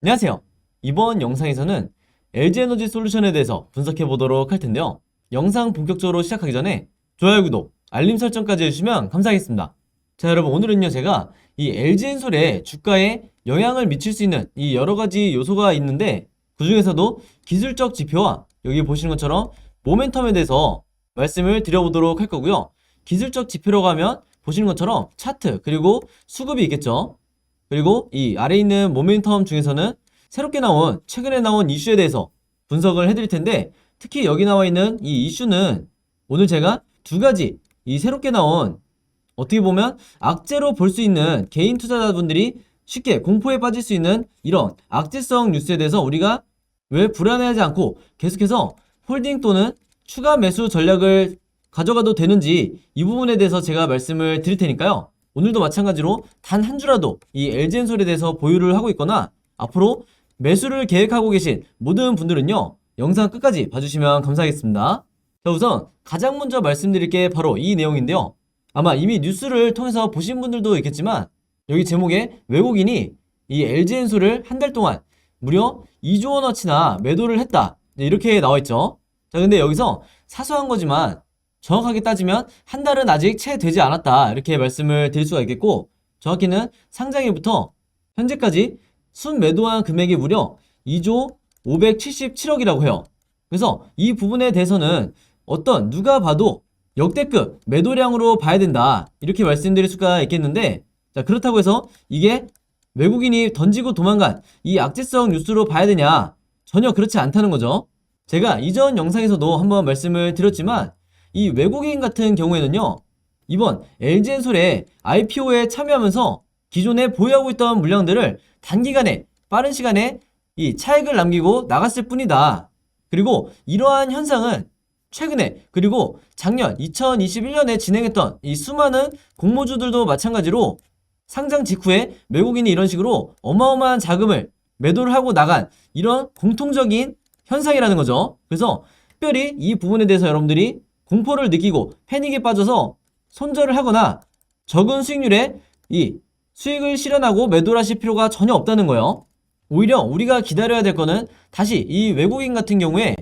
안녕하세요. 이번 영상에서는 LG에너지 솔루션에 대해서 분석해 보도록 할 텐데요. 영상 본격적으로 시작하기 전에 좋아요, 구독, 알림 설정까지 해주시면 감사하겠습니다. 자, 여러분, 오늘은요, 제가 이 LG엔솔의 주가에 영향을 미칠 수 있는 이 여러 가지 요소가 있는데, 그 중에서도 기술적 지표와 여기 보시는 것처럼 모멘텀에 대해서 말씀을 드려보도록 할 거고요. 기술적 지표라고 하면 보시는 것처럼 차트, 그리고 수급이 있겠죠. 그리고 이 아래에 있는 모멘텀 중에서는 새롭게 나온, 최근에 나온 이슈에 대해서 분석을 해드릴 텐데, 특히 여기 나와 있는 이 이슈는 오늘 제가 두 가지 이 새롭게 나온, 어떻게 보면 악재로 볼 수 있는 개인 투자자분들이 쉽게 공포에 빠질 수 있는 이런 악재성 뉴스에 대해서 우리가 왜 불안해하지 않고 계속해서 홀딩 또는 추가 매수 전략을 가져가도 되는지, 이 부분에 대해서 제가 말씀을 드릴 테니까요. 오늘도 마찬가지로 단 한 주라도 이 LG엔솔에 대해서 보유를 하고 있거나 앞으로 매수를 계획하고 계신 모든 분들은요, 영상 끝까지 봐주시면 감사하겠습니다. 자, 우선 가장 먼저 말씀드릴 게 바로 이 내용인데요. 아마 이미 뉴스를 통해서 보신 분들도 있겠지만, 여기 제목에 외국인이 이 LG엔솔을 한 달 동안 무려 2조 원어치나 매도를 했다, 이렇게 나와있죠. 자, 근데 여기서 사소한 거지만 정확하게 따지면 한 달은 아직 채 되지 않았다, 이렇게 말씀을 드릴 수가 있겠고, 정확히는 상장일부터 현재까지 순매도한 금액이 무려 2조 577억이라고 해요. 그래서 이 부분에 대해서는 어떤 누가 봐도 역대급 매도량으로 봐야 된다, 이렇게 말씀드릴 수가 있겠는데, 자, 그렇다고 해서 이게 외국인이 던지고 도망간 이 악재성 뉴스로 봐야 되냐? 전혀 그렇지 않다는 거죠. 제가 이전 영상에서도 한번 말씀을 드렸지만, 이 외국인 같은 경우에는요, 이번 LG엔솔의 IPO에 참여하면서 기존에 보유하고 있던 물량들을 단기간에, 빠른 시간에 이 차익을 남기고 나갔을 뿐이다. 그리고 이러한 현상은 최근에, 그리고 작년 2021년에 진행했던 이 수많은 공모주들도 마찬가지로 상장 직후에 외국인이 이런 식으로 어마어마한 자금을 매도를 하고 나간 이런 공통적인 현상이라는 거죠. 그래서 특별히 이 부분에 대해서 여러분들이 공포를 느끼고 패닉에 빠져서 손절을 하거나 적은 수익률에 이 수익을 실현하고 매도를 하실 필요가 전혀 없다는 거예요. 오히려 우리가 기다려야 될 거는 다시 이 외국인 같은 경우에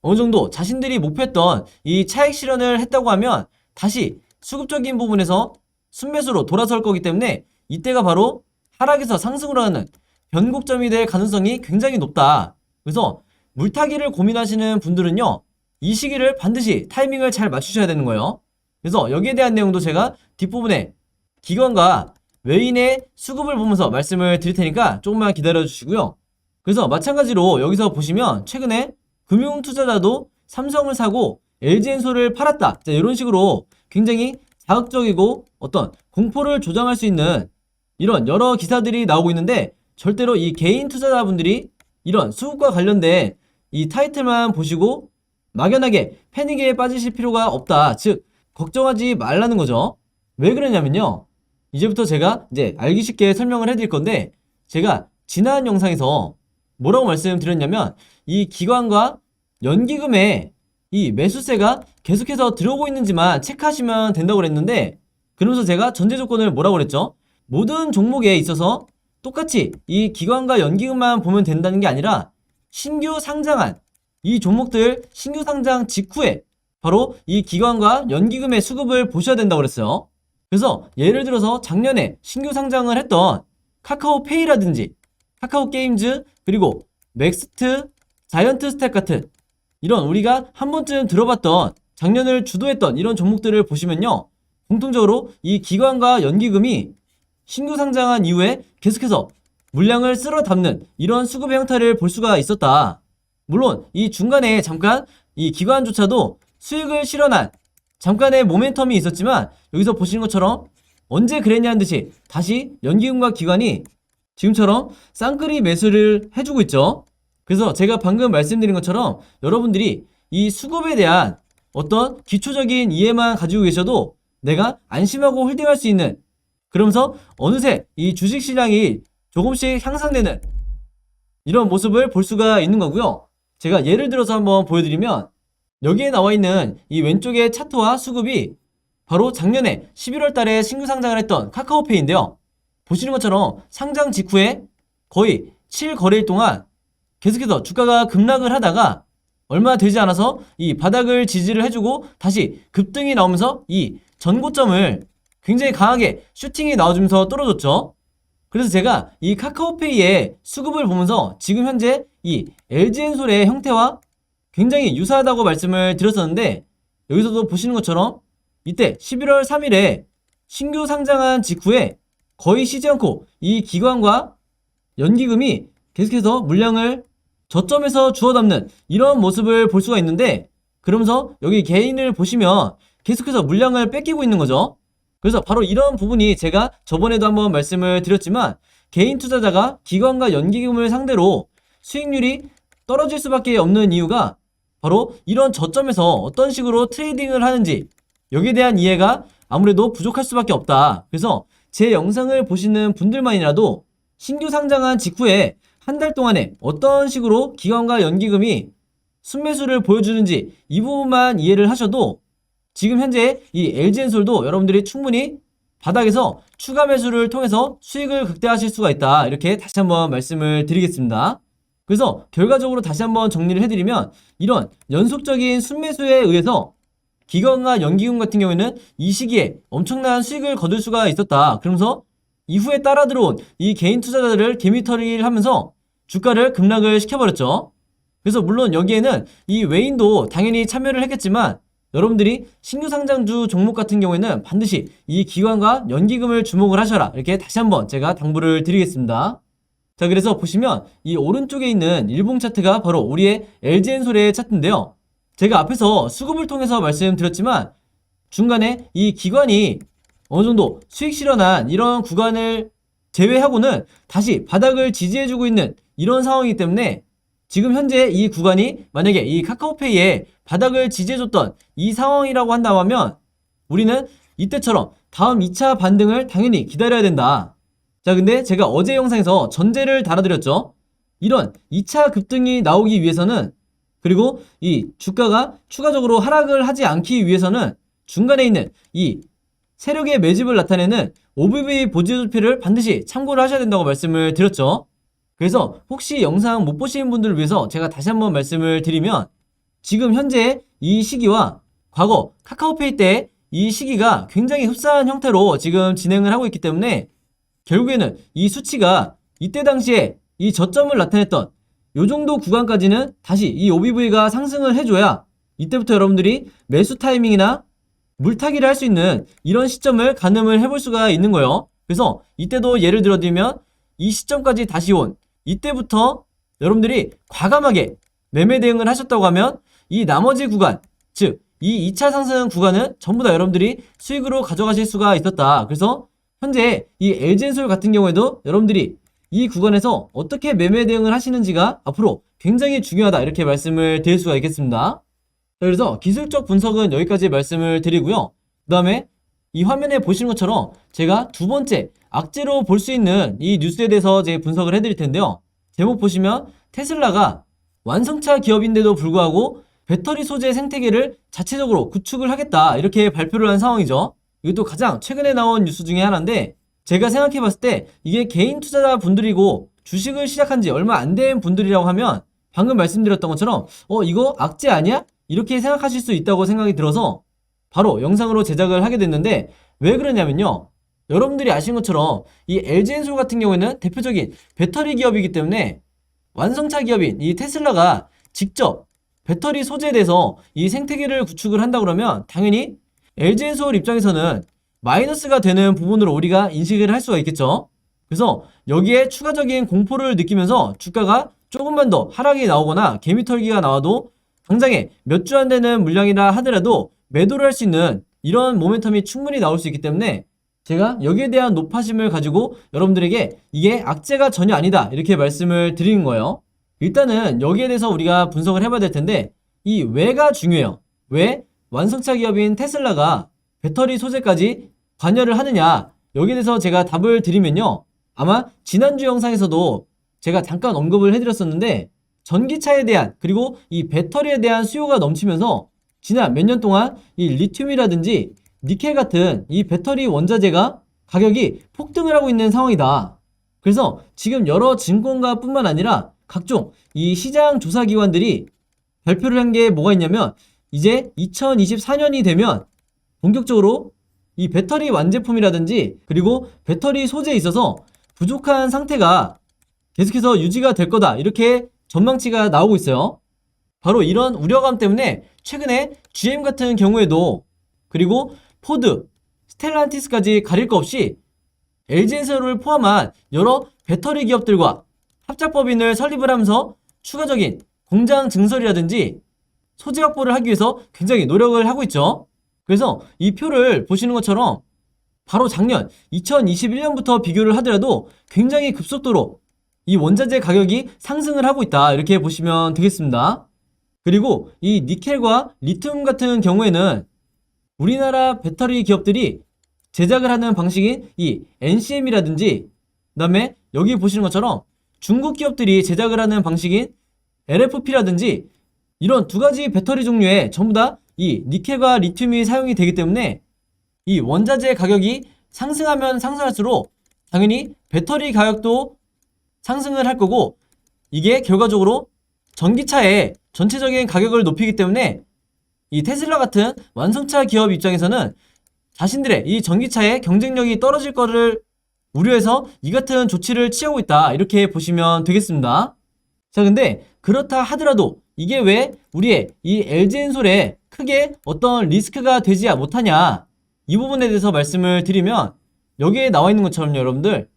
어느 정도 자신들이 목표했던 이 차익 실현을 했다고 하면 다시 수급적인 부분에서 순매수로 돌아설 거기 때문에 이때가 바로 하락에서 상승으로 가는 변곡점이 될 가능성이 굉장히 높다. 그래서 물타기를 고민하시는 분들은요, 이 시기를 반드시 타이밍을 잘 맞추셔야 되는 거예요. 그래서 여기에 대한 내용도 제가 뒷부분에 기관과 외인의 수급을 보면서 말씀을 드릴 테니까 조금만 기다려 주시고요. 그래서 마찬가지로 여기서 보시면 최근에 금융투자자도 삼성을 사고 LG엔솔을 팔았다, 자, 이런 식으로 굉장히 자극적이고 어떤 공포를 조장할 수 있는 이런 여러 기사들이 나오고 있는데, 절대로 이 개인 투자자분들이 이런 수급과 관련된 이 타이틀만 보시고 막연하게 패닉에 빠지실 필요가 없다. 즉, 걱정하지 말라는 거죠. 왜 그러냐면요, 이제부터 제가 이제 알기 쉽게 설명을 해드릴 건데, 제가 지난 영상에서 뭐라고 말씀드렸냐면, 이 기관과 연기금에 이 매수세가 계속해서 들어오고 있는지만 체크하시면 된다고 그랬는데, 그러면서 제가 전제 조건을 뭐라고 그랬죠? 모든 종목에 있어서 똑같이 이 기관과 연기금만 보면 된다는 게 아니라, 신규 상장한 이 종목들 신규 상장 직후에 바로 이 기관과 연기금의 수급을 보셔야 된다고 그랬어요. 그래서 예를 들어서 작년에 신규 상장을 했던 카카오페이라든지 카카오게임즈, 그리고 넥스트, 자이언트 스택 같은 이런 우리가 한 번쯤 들어봤던, 작년을 주도했던 이런 종목들을 보시면요, 공통적으로 이 기관과 연기금이 신규 상장한 이후에 계속해서 물량을 쓸어 담는 이런 수급의 형태를 볼 수가 있었다. 물론 이 중간에 잠깐 이 기관조차도 수익을 실현한 잠깐의 모멘텀이 있었지만, 여기서 보시는 것처럼 언제 그랬냐는 듯이 다시 연기금과 기관이 지금처럼 쌍끌이 매수를 해주고 있죠. 그래서 제가 방금 말씀드린 것처럼 여러분들이 이 수급에 대한 어떤 기초적인 이해만 가지고 계셔도 내가 안심하고 홀딩할 수 있는, 그러면서 어느새 이 주식시장이 조금씩 향상되는 이런 모습을 볼 수가 있는 거고요. 제가 예를 들어서 한번 보여드리면, 여기에 나와 있는 이 왼쪽의 차트와 수급이 바로 작년에 11월 달에 신규 상장을 했던 카카오페이인데요. 보시는 것처럼 상장 직후에 거의 7거래일 동안 계속해서 주가가 급락을 하다가 얼마 되지 않아서 이 바닥을 지지를 해주고 다시 급등이 나오면서 이 전고점을 굉장히 강하게 슈팅이 나와주면서 떨어졌죠. 그래서 제가 이 카카오페이의 수급을 보면서 지금 현재 이 LG엔솔의 형태와 굉장히 유사하다고 말씀을 드렸었는데, 여기서도 보시는 것처럼 이때 11월 3일에 신규 상장한 직후에 거의 쉬지 않고 이 기관과 연기금이 계속해서 물량을 저점에서 주워 담는 이런 모습을 볼 수가 있는데, 그러면서 여기 개인을 보시면 계속해서 물량을 뺏기고 있는 거죠. 그래서 바로 이런 부분이 제가 저번에도 한번 말씀을 드렸지만, 개인 투자자가 기관과 연기금을 상대로 수익률이 떨어질 수밖에 없는 이유가 바로 이런 저점에서 어떤 식으로 트레이딩을 하는지, 여기에 대한 이해가 아무래도 부족할 수밖에 없다. 그래서 제 영상을 보시는 분들만이라도 신규 상장한 직후에 한 달 동안에 어떤 식으로 기관과 연기금이 순매수를 보여주는지 이 부분만 이해를 하셔도 지금 현재 이 LG엔솔도 여러분들이 충분히 바닥에서 추가 매수를 통해서 수익을 극대화하실 수가 있다, 이렇게 다시 한번 말씀을 드리겠습니다. 그래서 결과적으로 다시 한번 정리를 해드리면, 이런 연속적인 순매수에 의해서 기관과 연기금 같은 경우에는 이 시기에 엄청난 수익을 거둘 수가 있었다. 그러면서 이후에 따라 들어온 이 개인 투자자들을 개미털이를 하면서 주가를 급락을 시켜버렸죠. 그래서 물론 여기에는 이 외인도 당연히 참여를 했겠지만, 여러분들이 신규 상장주 종목 같은 경우에는 반드시 이 기관과 연기금을 주목을 하셔라, 이렇게 다시 한번 제가 당부를 드리겠습니다. 자, 그래서 보시면 이 오른쪽에 있는 일봉 차트가 바로 우리의 LG엔솔의 차트인데요. 제가 앞에서 수급을 통해서 말씀드렸지만 중간에 이 기관이 어느 정도 수익 실현한 이런 구간을 제외하고는 다시 바닥을 지지해주고 있는 이런 상황이기 때문에, 지금 현재 이 구간이 만약에 이 카카오페이에 바닥을 지지해줬던 이 상황이라고 한다면 우리는 이때처럼 다음 2차 반등을 당연히 기다려야 된다. 자, 근데 제가 어제 영상에서 전제를 달아드렸죠. 이런 2차 급등이 나오기 위해서는, 그리고 이 주가가 추가적으로 하락을 하지 않기 위해서는 중간에 있는 이 세력의 매집을 나타내는 OBV 보조표를 반드시 참고를 하셔야 된다고 말씀을 드렸죠. 그래서 혹시 영상 못 보신 분들을 위해서 제가 다시 한번 말씀을 드리면, 지금 현재 이 시기와 과거 카카오페이 때 이 시기가 굉장히 흡사한 형태로 지금 진행을 하고 있기 때문에, 결국에는 이 수치가 이때 당시에 이 저점을 나타냈던 요 정도 구간까지는 다시 이 OBV가 상승을 해줘야 이때부터 여러분들이 매수 타이밍이나 물타기를 할 수 있는 이런 시점을 가늠을 해볼 수가 있는 거예요. 그래서 이때도 예를 들어드리면 이 시점까지 다시 온 이때부터 여러분들이 과감하게 매매 대응을 하셨다고 하면 이 나머지 구간, 즉 이 2차 상승 구간은 전부 다 여러분들이 수익으로 가져가실 수가 있었다. 그래서 현재 이 LG엔솔 같은 경우에도 여러분들이 이 구간에서 어떻게 매매 대응을 하시는지가 앞으로 굉장히 중요하다, 이렇게 말씀을 드릴 수가 있겠습니다. 그래서 기술적 분석은 여기까지 말씀을 드리고요. 그 다음에 이 화면에 보시는 것처럼 제가 두 번째 악재로 볼 수 있는 이 뉴스에 대해서 제가 분석을 해드릴 텐데요. 제목 보시면 테슬라가 완성차 기업인데도 불구하고 배터리 소재 생태계를 자체적으로 구축을 하겠다, 이렇게 발표를 한 상황이죠. 이것도 가장 최근에 나온 뉴스 중에 하나인데, 제가 생각해 봤을 때 이게 개인 투자자 분들이고 주식을 시작한 지 얼마 안 된 분들이라고 하면 방금 말씀드렸던 것처럼 이거 악재 아니야? 이렇게 생각하실 수 있다고 생각이 들어서 바로 영상으로 제작을 하게 됐는데, 왜 그러냐면요, 여러분들이 아시는 것처럼 이 LG엔솔 같은 경우에는 대표적인 배터리 기업이기 때문에 완성차 기업인 이 테슬라가 직접 배터리 소재에 대해서 이 생태계를 구축을 한다 그러면 당연히 LG엔솔 입장에서는 마이너스가 되는 부분으로 우리가 인식을 할 수가 있겠죠. 그래서 여기에 추가적인 공포를 느끼면서 주가가 조금만 더 하락이 나오거나 개미털기가 나와도 당장에 몇 주 안 되는 물량이라 하더라도 매도를 할 수 있는 이런 모멘텀이 충분히 나올 수 있기 때문에, 제가 여기에 대한 높아심을 가지고 여러분들에게 이게 악재가 전혀 아니다, 이렇게 말씀을 드리는 거예요. 일단은 여기에 대해서 우리가 분석을 해봐야 될 텐데, 이 왜가 중요해요. 왜 완성차 기업인 테슬라가 배터리 소재까지 관여를 하느냐, 여기에 대해서 제가 답을 드리면요, 아마 지난주 영상에서도 제가 잠깐 언급을 해드렸었는데, 전기차에 대한, 그리고 이 배터리에 대한 수요가 넘치면서 지난 몇 년 동안 이 리튬이라든지 니켈 같은 이 배터리 원자재가 가격이 폭등을 하고 있는 상황이다. 그래서 지금 여러 증권가 뿐만 아니라 각종 이 시장 조사 기관들이 발표를 한 게 뭐가 있냐면, 이제 2024년이 되면 본격적으로 이 배터리 완제품이라든지 그리고 배터리 소재에 있어서 부족한 상태가 계속해서 유지가 될 거다, 이렇게 전망치가 나오고 있어요. 바로 이런 우려감 때문에 최근에 GM 같은 경우에도, 그리고 포드, 스텔란티스까지 가릴 거 없이 LG엔솔을 포함한 여러 배터리 기업들과 합작법인을 설립을 하면서 추가적인 공장 증설이라든지 소재 확보를 하기 위해서 굉장히 노력을 하고 있죠. 그래서 이 표를 보시는 것처럼 바로 작년 2021년부터 비교를 하더라도 굉장히 급속도로 이 원자재 가격이 상승을 하고 있다, 이렇게 보시면 되겠습니다. 그리고 이 니켈과 리튬 같은 경우에는 우리나라 배터리 기업들이 제작을 하는 방식인 이 NCM이라든지, 그 다음에 여기 보시는 것처럼 중국 기업들이 제작을 하는 방식인 LFP라든지, 이런 두 가지 배터리 종류에 전부 다 이 니켈과 리튬이 사용이 되기 때문에 이 원자재 가격이 상승하면 상승할수록 당연히 배터리 가격도 상승을 할 거고, 이게 결과적으로 전기차의 전체적인 가격을 높이기 때문에 이 테슬라 같은 완성차 기업 입장에서는 자신들의 이 전기차의 경쟁력이 떨어질 거를 우려해서 이 같은 조치를 취하고 있다, 이렇게 보시면 되겠습니다. 자, 근데 그렇다 하더라도 이게 왜 우리의 이 LG엔솔에 크게 어떤 리스크가 되지 못하냐, 이 부분에 대해서 말씀을 드리면, 여기에 나와 있는 것처럼 여러분들,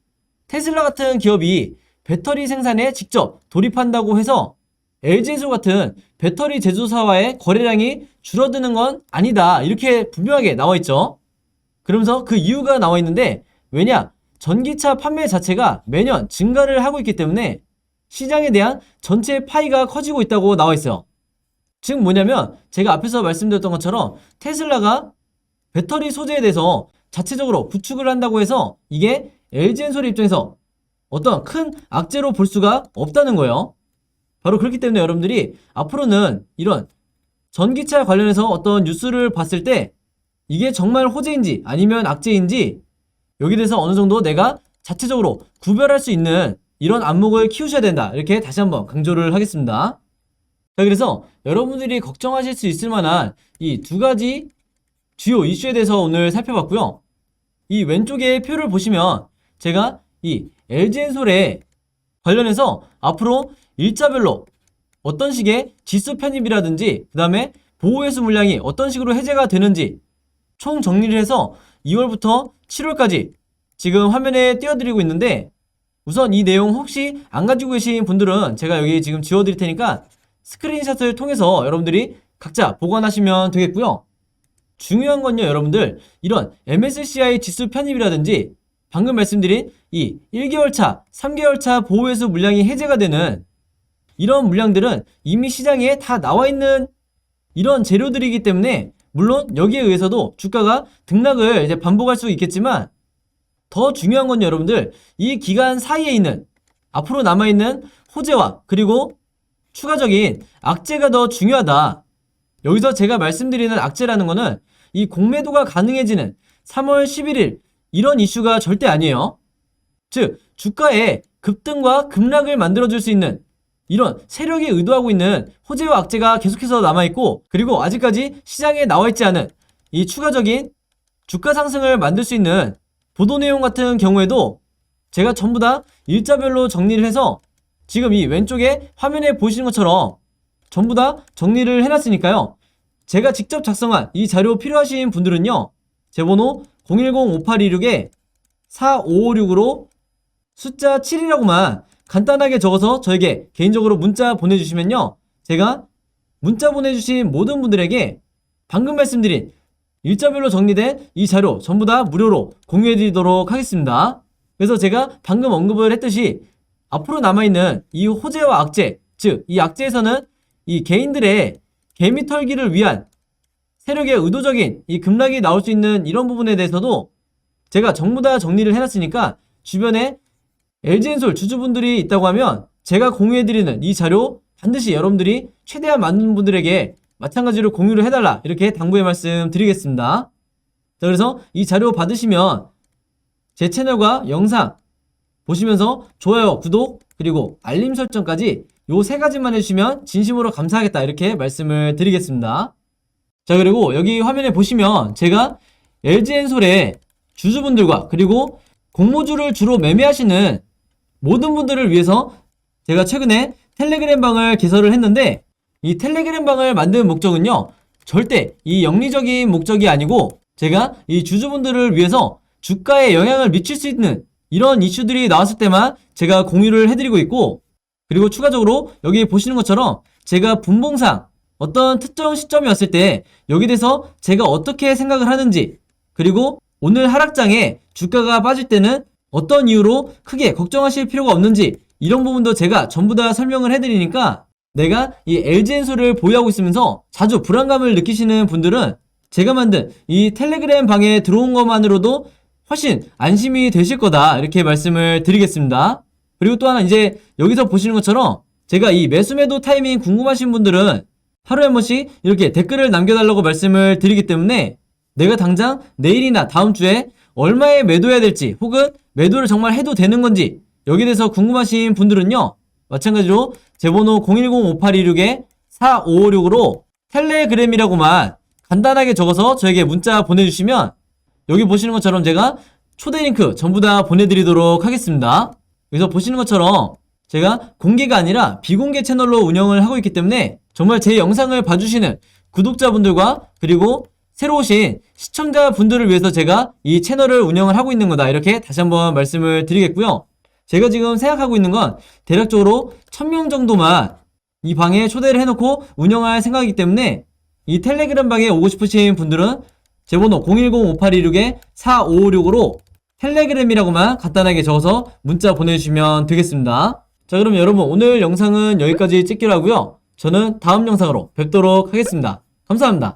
테슬라 같은 기업이 배터리 생산에 직접 돌입한다고 해서 LG엔솔 같은 배터리 제조사와의 거래량이 줄어드는 건 아니다, 이렇게 분명하게 나와 있죠. 그러면서 그 이유가 나와 있는데, 왜냐? 전기차 판매 자체가 매년 증가를 하고 있기 때문에 시장에 대한 전체 파이가 커지고 있다고 나와 있어요. 즉 뭐냐면, 제가 앞에서 말씀드렸던 것처럼 테슬라가 배터리 소재에 대해서 자체적으로 구축을 한다고 해서 이게 LG엔솔 입장에서 어떤 큰 악재로 볼 수가 없다는 거예요. 바로 그렇기 때문에 여러분들이 앞으로는 이런 전기차 관련해서 어떤 뉴스를 봤을 때 이게 정말 호재인지 아니면 악재인지, 여기에 대해서 어느 정도 내가 자체적으로 구별할 수 있는 이런 안목을 키우셔야 된다, 이렇게 다시 한번 강조를 하겠습니다. 자, 그래서 여러분들이 걱정하실 수 있을 만한 이 두 가지 주요 이슈에 대해서 오늘 살펴봤고요. 이 왼쪽에 표를 보시면 제가 이 LG엔솔에 관련해서 앞으로 일자별로 어떤 식의 지수 편입이라든지, 그 다음에 보호회수 물량이 어떤 식으로 해제가 되는지 총 정리를 해서 2월부터 7월까지 지금 화면에 띄워드리고 있는데, 우선 이 내용 혹시 안 가지고 계신 분들은 제가 여기 지금 지워드릴 테니까 스크린샷을 통해서 여러분들이 각자 보관하시면 되겠고요. 중요한 건요, 여러분들, 이런 MSCI 지수 편입이라든지 방금 말씀드린 이 1개월차, 3개월차 보호회수 물량이 해제가 되는 이런 물량들은 이미 시장에 다 나와 있는 이런 재료들이기 때문에, 물론 여기에 의해서도 주가가 등락을 이제 반복할 수 있겠지만, 더 중요한 건 여러분들, 이 기간 사이에 있는 앞으로 남아있는 호재와 그리고 추가적인 악재가 더 중요하다. 여기서 제가 말씀드리는 악재라는 거는 이 공매도가 가능해지는 3월 11일 이런 이슈가 절대 아니에요. 즉 주가의 급등과 급락을 만들어줄 수 있는 이런 세력이 의도하고 있는 호재와 악재가 계속해서 남아있고, 그리고 아직까지 시장에 나와있지 않은 이 추가적인 주가 상승을 만들 수 있는 보도 내용 같은 경우에도 제가 전부 다 일자별로 정리를 해서 지금 이 왼쪽에 화면에 보시는 것처럼 전부 다 정리를 해놨으니까요. 제가 직접 작성한 이 자료 필요하신 분들은요, 제 번호 010-5826-4556으로 숫자 7이라고만 간단하게 적어서 저에게 개인적으로 문자 보내주시면요, 제가 문자 보내주신 모든 분들에게 방금 말씀드린 일자별로 정리된 이 자료 전부 다 무료로 공유해드리도록 하겠습니다. 그래서 제가 방금 언급을 했듯이 앞으로 남아있는 이 호재와 악재, 즉 이 악재에서는 이 개인들의 개미 털기를 위한 세력의 의도적인 이 급락이 나올 수 있는 이런 부분에 대해서도 제가 전부 다 정리를 해놨으니까, 주변에 LG엔솔 주주분들이 있다고 하면 제가 공유해드리는 이 자료 반드시 여러분들이 최대한 많은 분들에게 마찬가지로 공유를 해달라, 이렇게 당부의 말씀 드리겠습니다. 자, 그래서 이 자료 받으시면 제 채널과 영상 보시면서 좋아요, 구독, 그리고 알림 설정까지 요 세 가지만 해주시면 진심으로 감사하겠다 이렇게 말씀을 드리겠습니다. 자, 그리고 여기 화면에 보시면 제가 LG엔솔의 주주분들과 그리고 공모주를 주로 매매하시는 모든 분들을 위해서 제가 최근에 텔레그램 방을 개설을 했는데, 이 텔레그램 방을 만든 목적은요, 절대 이 영리적인 목적이 아니고 제가 이 주주분들을 위해서 주가에 영향을 미칠 수 있는 이런 이슈들이 나왔을 때만 제가 공유를 해드리고 있고, 그리고 추가적으로 여기 보시는 것처럼 제가 분봉상 어떤 특정 시점이 왔을 때 여기 대해서 제가 어떻게 생각을 하는지, 그리고 오늘 하락장에 주가가 빠질 때는 어떤 이유로 크게 걱정하실 필요가 없는지, 이런 부분도 제가 전부 다 설명을 해드리니까 내가 이 LG엔솔을 보유하고 있으면서 자주 불안감을 느끼시는 분들은 제가 만든 이 텔레그램 방에 들어온 것만으로도 훨씬 안심이 되실 거다 이렇게 말씀을 드리겠습니다. 그리고 또 하나, 이제 여기서 보시는 것처럼 제가 이 매수 매도 타이밍 궁금하신 분들은 하루에 한 번씩 이렇게 댓글을 남겨달라고 말씀을 드리기 때문에 내가 당장 내일이나 다음 주에 얼마에 매도해야 될지, 혹은 매도를 정말 해도 되는 건지 여기에 대해서 궁금하신 분들은요, 마찬가지로 제 번호 010-5826-4556으로 텔레그램이라고만 간단하게 적어서 저에게 문자 보내주시면 여기 보시는 것처럼 제가 초대 링크 전부 다 보내드리도록 하겠습니다. 여기서 보시는 것처럼 제가 공개가 아니라 비공개 채널로 운영을 하고 있기 때문에 정말 제 영상을 봐주시는 구독자분들과 그리고 새로 오신 시청자분들을 위해서 제가 이 채널을 운영을 하고 있는 거다 이렇게 다시 한번 말씀을 드리겠고요. 제가 지금 생각하고 있는 건 대략적으로 1000명 정도만 이 방에 초대를 해놓고 운영할 생각이기 때문에 이 텔레그램 방에 오고 싶으신 분들은 제 번호 010-5826-4556으로 텔레그램이라고만 간단하게 적어서 문자 보내주시면 되겠습니다. 자, 그럼 여러분 오늘 영상은 여기까지 찍기로 하고요. 저는 다음 영상으로 뵙도록 하겠습니다. 감사합니다.